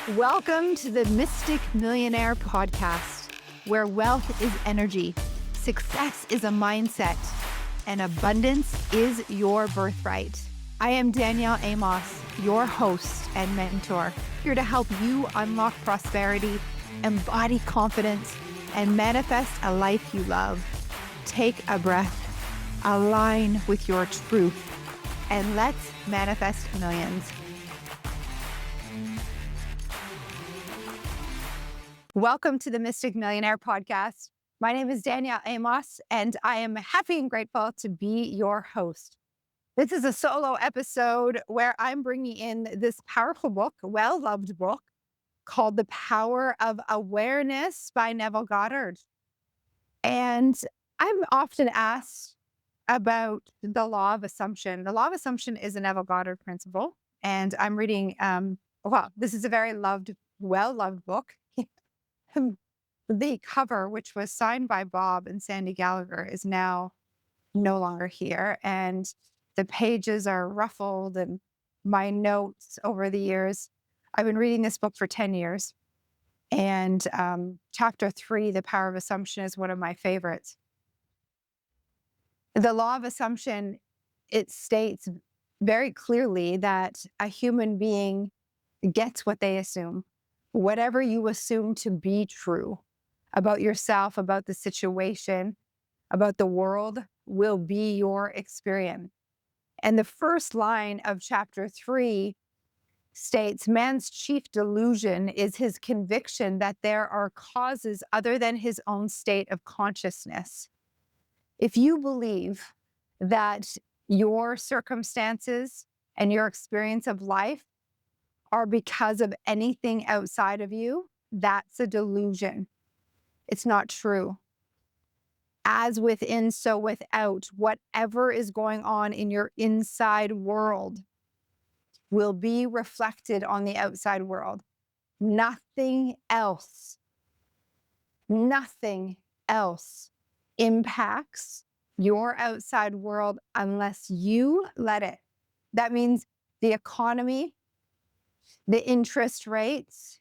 Welcome to the Mystic Millionaire podcast, where wealth is energy, success is a mindset, and abundance is your birthright. I am Danielle Amos, your host and mentor, here to help you unlock prosperity, embody confidence, and manifest a life you love. Take a breath, align with your truth, and let's manifest millions. Welcome to the Mystic Millionaire podcast. My name is Danielle Amos, and I am happy and grateful to be your host. This is a solo episode where I'm bringing in this powerful book, well-loved book, called The Power of Awareness by Neville Goddard. And I'm often asked about the law of assumption. The law of assumption is a Neville Goddard principle, and I'm reading, this is a very well-loved book. The cover, which was signed by Bob and Sandy Gallagher, is now no longer here. And the pages are ruffled and my notes over the years. I've been reading this book for 10 years. And chapter 3, The Power of Assumption, is one of my favorites. The law of assumption, it states very clearly that a human being gets what they assume. Whatever you assume to be true about yourself, about the situation, about the world, will be your experience. And the first line of chapter 3 states, man's chief delusion is his conviction that there are causes other than his own state of consciousness. If you believe that your circumstances and your experience of life are because of anything outside of you, that's a delusion. It's not true. As within, so without. Whatever is going on in your inside world will be reflected on the outside world. Nothing else impacts your outside world unless you let it. That means the economy, the interest rates,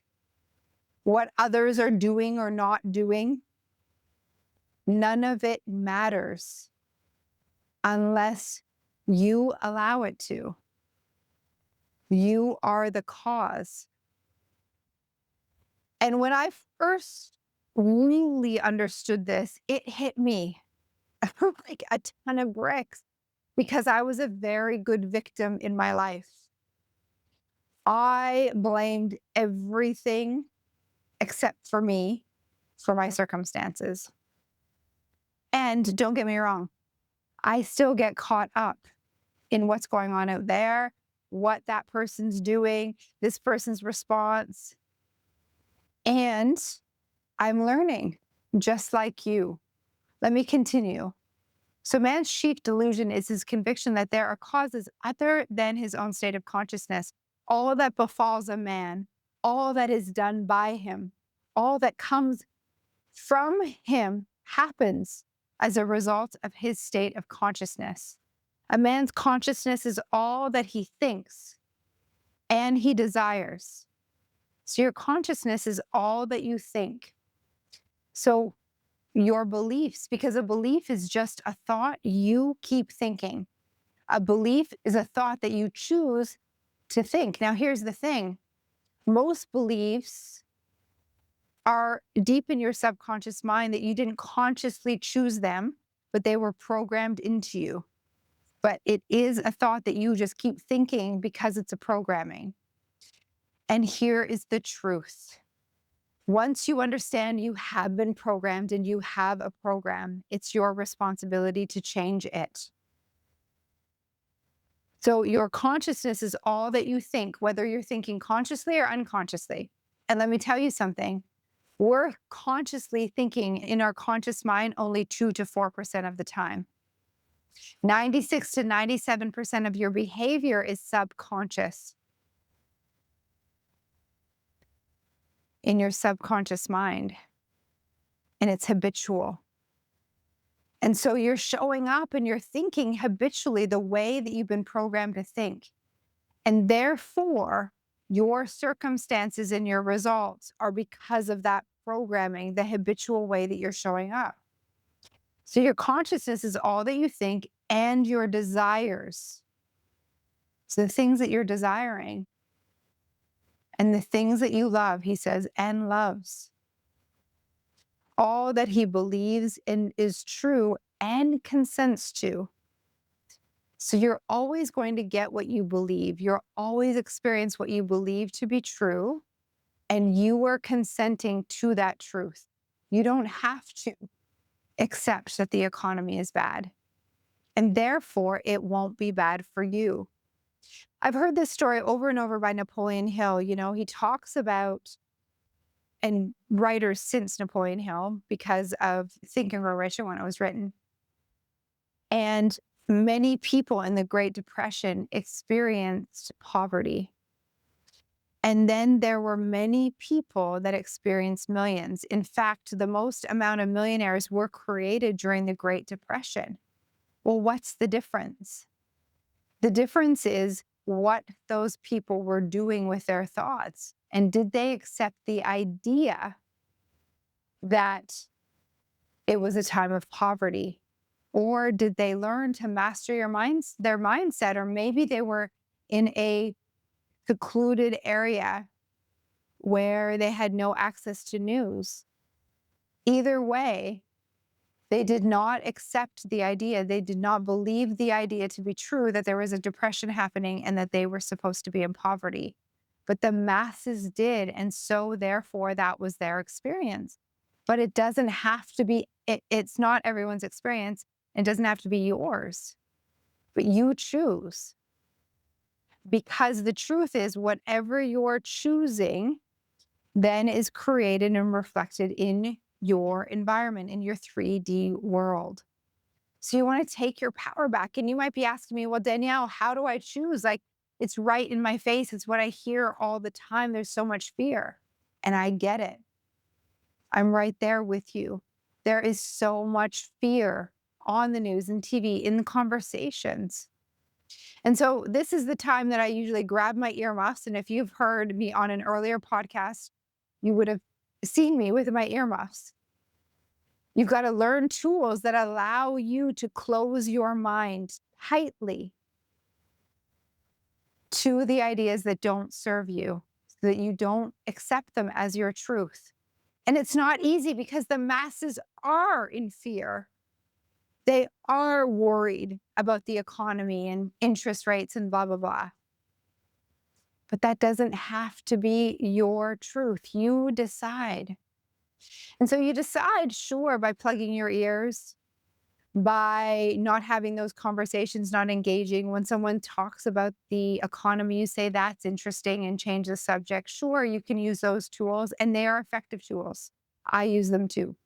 what others are doing or not doing, none of it matters unless you allow it to. You are the cause. And when I first really understood this, it hit me like a ton of bricks because I was a very good victim in my life. I blamed everything except for me for my circumstances. And don't get me wrong, I still get caught up in what's going on out there, what that person's doing, this person's response. And I'm learning just like you. Let me continue. So man's chief delusion is his conviction that there are causes other than his own state of consciousness. All that befalls a man, all that is done by him, all that comes from him happens as a result of his state of consciousness. A man's consciousness is all that he thinks and he desires. So your consciousness is all that you think. So your beliefs, because a belief is just a thought you keep thinking. A belief is a thought that you choose to think. Now, here's the thing. Most beliefs are deep in your subconscious mind that you didn't consciously choose them, but they were programmed into you. But it is a thought that you just keep thinking because it's a programming. And here is the truth. Once you understand you have been programmed and you have a program, it's your responsibility to change it. So your consciousness is all that you think, whether you're thinking consciously or unconsciously. And let me tell you something. We're consciously thinking in our conscious mind only 2 to 4% of the time. 96 to 97% of your behavior is subconscious. In your subconscious mind. And it's habitual. And so you're showing up and you're thinking habitually the way that you've been programmed to think. And therefore, Your circumstances and your results are because of that programming, the habitual way that you're showing up. So your consciousness is all that you think and your desires. So the things that you're desiring and the things that you love, he says, and loves. All that he believes and is true and consents to. So you're always going to get what you believe. You'll always experience what you believe to be true, and you are consenting to that truth. You don't have to accept that the economy is bad, and therefore it won't be bad for you. I've heard this story over and over by Napoleon Hill. You know, he talks about, and writers since Napoleon Hill, because of Think and Grow Rich when it was written. And many people in the Great Depression experienced poverty. And then there were many people that experienced millions. In fact, the most amount of millionaires were created during the Great Depression. Well, what's the difference? The difference is what those people were doing with their thoughts. And did they accept the idea that it was a time of poverty? Or did they learn to master their mindset? Or maybe they were in a secluded area where they had no access to news. Either way, they did not accept the idea. They did not believe the idea to be true, that there was a depression happening and that they were supposed to be in poverty. But the masses did. And so therefore, that was their experience. But it doesn't have to be, it's not everyone's experience. It doesn't have to be yours, but you choose. Because the truth is, whatever you're choosing then is created and reflected in your environment, in your 3D world. So you want to take your power back. And you might be asking me, well, Danielle, how do I choose? Like, it's right in my face. It's what I hear all the time. There's so much fear. And I get it. I'm right there with you. There is so much fear on the news and TV, in the conversations. And so this is the time that I usually grab my earmuffs. And if you've heard me on an earlier podcast, you would have seen me with my earmuffs. You've got to learn tools that allow you to close your mind tightly to the ideas that don't serve you, so that you don't accept them as your truth. And it's not easy because the masses are in fear. They are worried about the economy and interest rates and blah, blah, blah. But that doesn't have to be your truth. You decide. And so you decide, sure, by plugging your ears, by not having those conversations, not engaging. When someone talks about the economy, you say, that's interesting, and change the subject. Sure, you can use those tools, and they are effective tools. I use them too.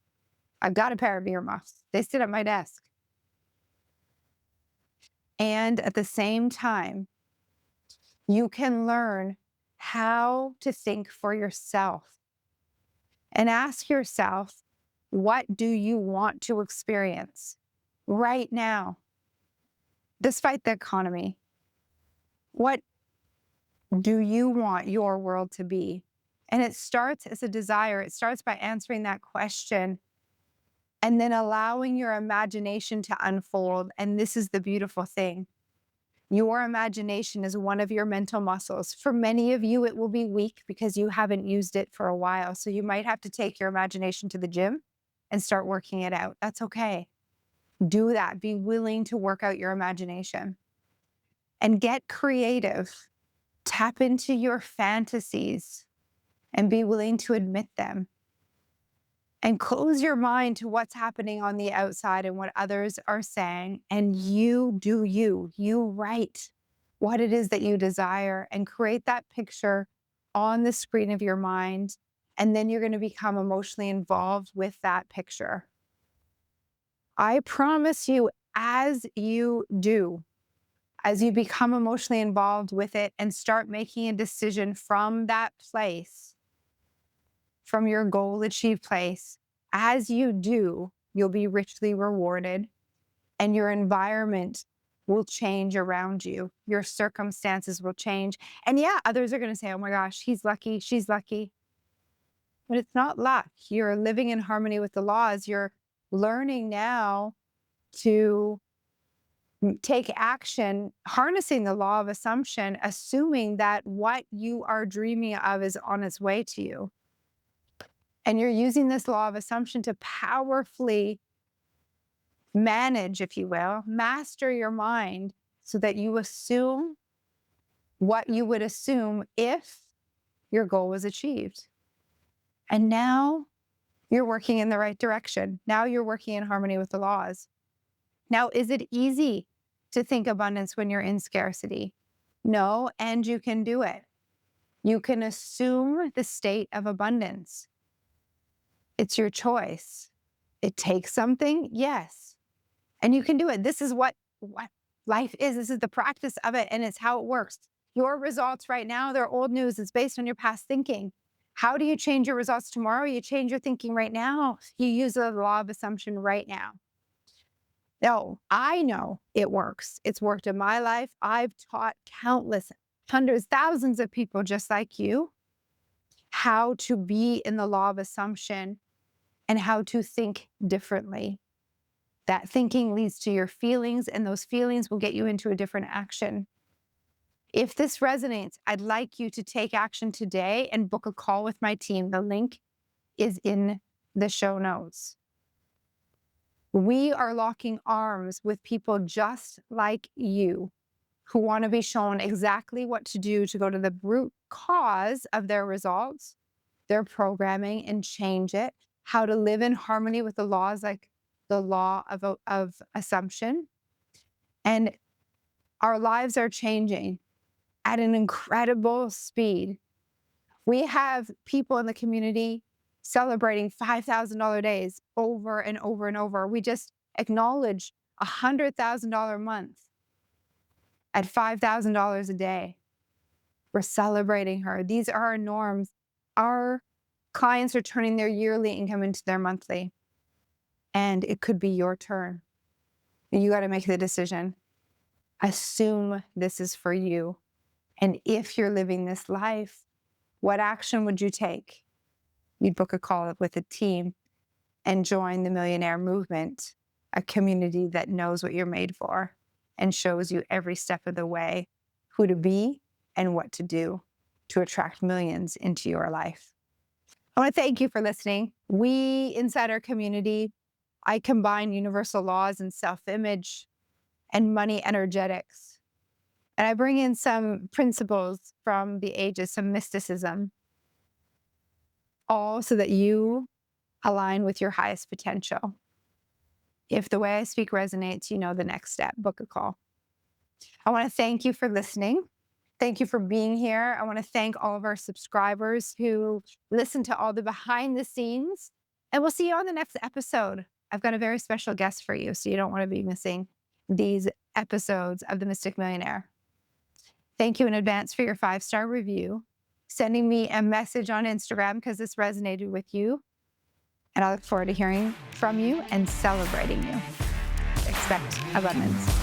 I've got a pair of earmuffs. They sit at my desk. And at the same time, you can learn how to think for yourself and ask yourself, what do you want to experience right now, despite the economy? What do you want your world to be? And it starts as a desire. It starts by answering that question and then allowing your imagination to unfold. And this is the beautiful thing. Your imagination is one of your mental muscles. For many of you, it will be weak because you haven't used it for a while. So you might have to take your imagination to the gym and start working it out. That's okay. Do that. Be willing to work out your imagination and get creative. Tap into your fantasies and be willing to admit them. And close your mind to what's happening on the outside and what others are saying. And you do you. You write what it is that you desire and create that picture on the screen of your mind. And then you're going to become emotionally involved with that picture. I promise you, as you do, as you become emotionally involved with it and start making a decision from that place, from your goal achieved place, as you do, you'll be richly rewarded and your environment will change around you. Your circumstances will change. And yeah, others are going to say, oh my gosh, he's lucky, she's lucky. But it's not luck. You're living in harmony with the laws. You're learning now to take action, harnessing the law of assumption, assuming that what you are dreaming of is on its way to you. And you're using this law of assumption to powerfully manage, if you will, master your mind so that you assume what you would assume if your goal was achieved. And now you're working in the right direction. Now you're working in harmony with the laws. Now, is it easy to think abundance when you're in scarcity? No, and you can do it. You can assume the state of abundance. It's your choice. It takes something, yes. And you can do it. This is what life is. This is the practice of it, and it's how it works. Your results right now, they're old news. It's based on your past thinking. How do you change your results tomorrow? You change your thinking right now. You use the law of assumption right now. No, I know it works. It's worked in my life. I've taught countless, hundreds, thousands of people just like you how to be in the law of assumption and how to think differently. That thinking leads to your feelings, and those feelings will get you into a different action. If this resonates, I'd like you to take action today and book a call with my team. The link is in the show notes. We are locking arms with people just like you who want to be shown exactly what to do to go to the root cause of their results, their programming, and change it, how to live in harmony with the laws like the law of assumption. And our lives are changing at an incredible speed. We have people in the community celebrating $5,000 days over and over and over. We just acknowledged a $100,000 month at $5,000 a day. We're celebrating her. These are our norms. Our clients are turning their yearly income into their monthly. And it could be your turn. You got to make the decision. Assume this is for you. And if you're living this life, what action would you take? You'd book a call with a team and join the Millionaire movement, a community that knows what you're made for and shows you every step of the way who to be and what to do to attract millions into your life. I want to thank you for listening. We, inside our community, I combine universal laws and self-image and money energetics. And I bring in some principles from the ages, some mysticism, all so that you align with your highest potential. If the way I speak resonates, you know the next step, book a call. I want to thank you for listening. Thank you for being here. I want to thank all of our subscribers who listen to all the behind the scenes. And we'll see you on the next episode. I've got a very special guest for you, so you don't want to be missing these episodes of The Mystic Millionaire. Thank you in advance for your 5-star review, sending me a message on Instagram because this resonated with you. And I look forward to hearing from you and celebrating you. Expect abundance.